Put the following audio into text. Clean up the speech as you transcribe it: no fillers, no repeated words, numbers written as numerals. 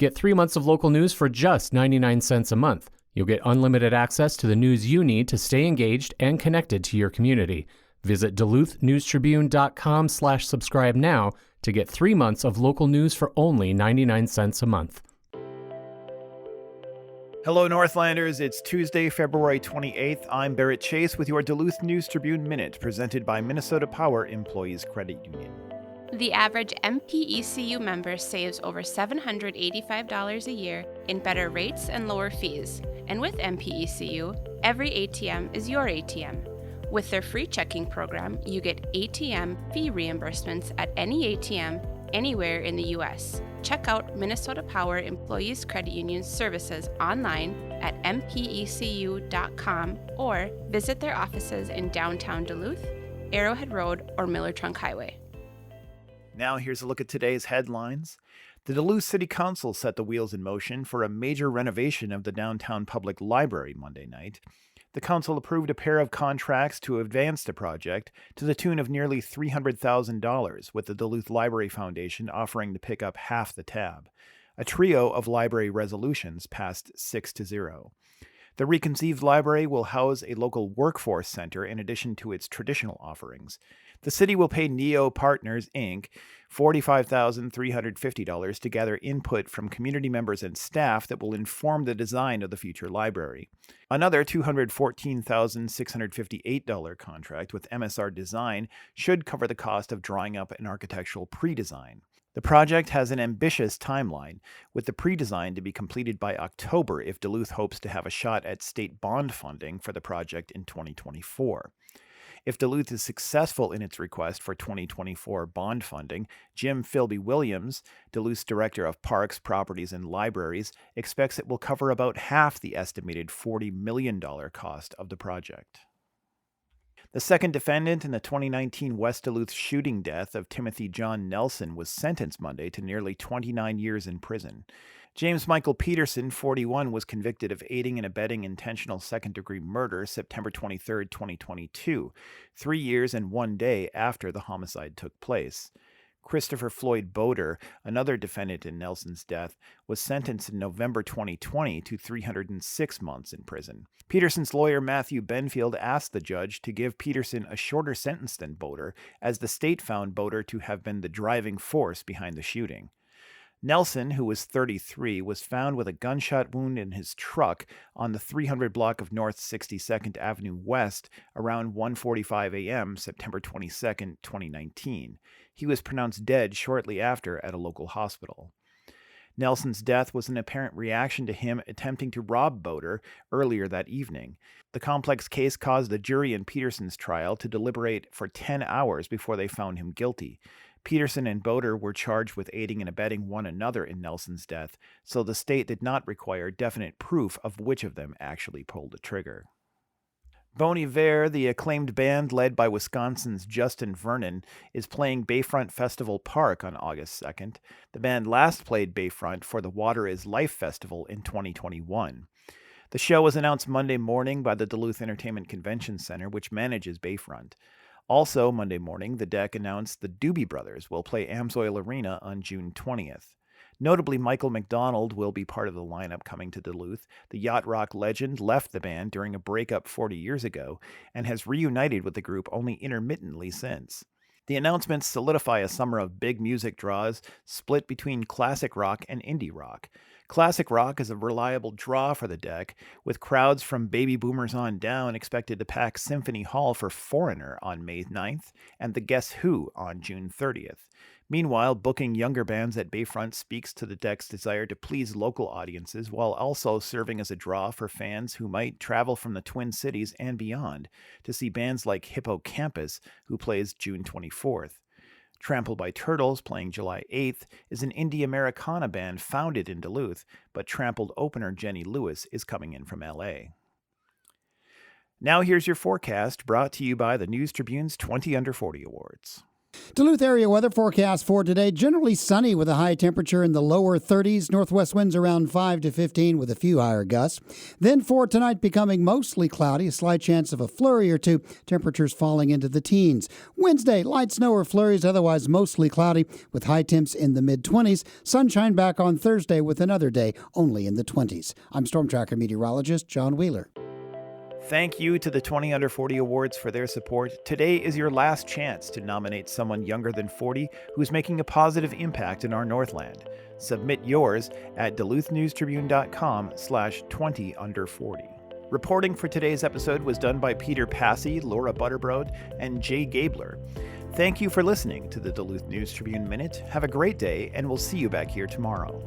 Get 3 months of local news for just 99 cents a month. You'll get unlimited access to the news you need to stay engaged and connected to your community. Visit duluthnewstribune.com/subscribe now to get 3 months of local news for only 99 cents a month. Hello, Northlanders. It's Tuesday, February 28th. I'm Barrett Chase with your Duluth News Tribune Minute, presented by Minnesota Power Employees Credit Union. The average MPECU member saves over $785 a year in better rates and lower fees. And with MPECU, every ATM is your ATM. With their free checking program, you get ATM fee reimbursements at any ATM anywhere in the U.S. Check out Minnesota Power Employees Credit Union's services online at mpecu.com or visit their offices in downtown Duluth, Arrowhead Road, or Miller Trunk Highway. Now here's a look at today's headlines. The Duluth City Council set the wheels in motion for a major renovation of the downtown public library Monday night. The council approved a pair of contracts to advance the project to the tune of nearly $300,000, with the Duluth Library Foundation offering to pick up half the tab. A trio of library resolutions passed 6-0. The reconceived library will house a local workforce center in addition to its traditional offerings. The city will pay Neo Partners, Inc. $45,350 to gather input from community members and staff that will inform the design of the future library. Another $214,658 contract with MSR Design should cover the cost of drawing up an architectural pre-design. The project has an ambitious timeline, with the pre-design to be completed by October if Duluth hopes to have a shot at state bond funding for the project in 2024. If Duluth is successful in its request for 2024 bond funding, Jim Philby-Williams, Duluth's Director of Parks, Properties, and Libraries, expects it will cover about half the estimated $40 million cost of the project. The second defendant in the 2019 West Duluth shooting death of Timothy John Nelson was sentenced Monday to nearly 29 years in prison. James Michael Peterson, 41, was convicted of aiding and abetting intentional second-degree murder September 23, 2022, 3 years and 1 day after the homicide took place. Christopher Floyd Boder, another defendant in Nelson's death, was sentenced in November 2020 to 306 months in prison. Peterson's lawyer Matthew Benfield asked the judge to give Peterson a shorter sentence than Boder, as the state found Boder to have been the driving force behind the shooting. Nelson, who was 33, was found with a gunshot wound in his truck on the 300 block of North 62nd Avenue West around 1:45 a.m. September 22, 2019. He was pronounced dead shortly after at a local hospital. Nelson's death was an apparent reaction to him attempting to rob Boder earlier that evening. The complex case caused the jury in Peterson's trial to deliberate for 10 hours before they found him guilty. Peterson and Boder were charged with aiding and abetting one another in Nelson's death, so the state did not require definite proof of which of them actually pulled the trigger. Bon Iver, the acclaimed band led by Wisconsin's Justin Vernon, is playing Bayfront Festival Park on August 2nd. The band last played Bayfront for the Water is Life Festival in 2021. The show was announced Monday morning by the Duluth Entertainment Convention Center, which manages Bayfront. Also, Monday morning, the deck announced the Doobie Brothers will play Amsoil Arena on June 20th. Notably, Michael McDonald will be part of the lineup coming to Duluth. The yacht rock legend left the band during a breakup 40 years ago and has reunited with the group only intermittently since. The announcements solidify a summer of big music draws split between classic rock and indie rock. Classic rock is a reliable draw for the deck, with crowds from baby boomers on down expected to pack Symphony Hall for Foreigner on May 9th and the Guess Who on June 30th. Meanwhile, booking younger bands at Bayfront speaks to the deck's desire to please local audiences while also serving as a draw for fans who might travel from the Twin Cities and beyond to see bands like Hippocampus, who plays June 24th. Trampled by Turtles, playing July 8th, is an indie Americana band founded in Duluth, but Trampled opener Jenny Lewis is coming in from LA. Now here's your forecast, brought to you by the News Tribune's 20 Under 40 Awards. Duluth area weather forecast for today. Generally sunny with a high temperature in the lower 30s. Northwest winds around 5 to 15 with a few higher gusts. Then for tonight, becoming mostly cloudy. A slight chance of a flurry or two. Temperatures falling into the teens. Wednesday, light snow or flurries, otherwise mostly cloudy with high temps in the mid-20s. Sunshine back on Thursday with another day only in the 20s. I'm Storm Tracker meteorologist John Wheeler. Thank you to the 20 Under 40 Awards for their support. Today is your last chance to nominate someone younger than 40 who's making a positive impact in our Northland. Submit yours at duluthnewstribune.com/20under40. Reporting for today's episode was done by Peter Passy, Laura Butterbrode, and Jay Gabler. Thank you for listening to the Duluth News Tribune Minute. Have a great day, and we'll see you back here tomorrow.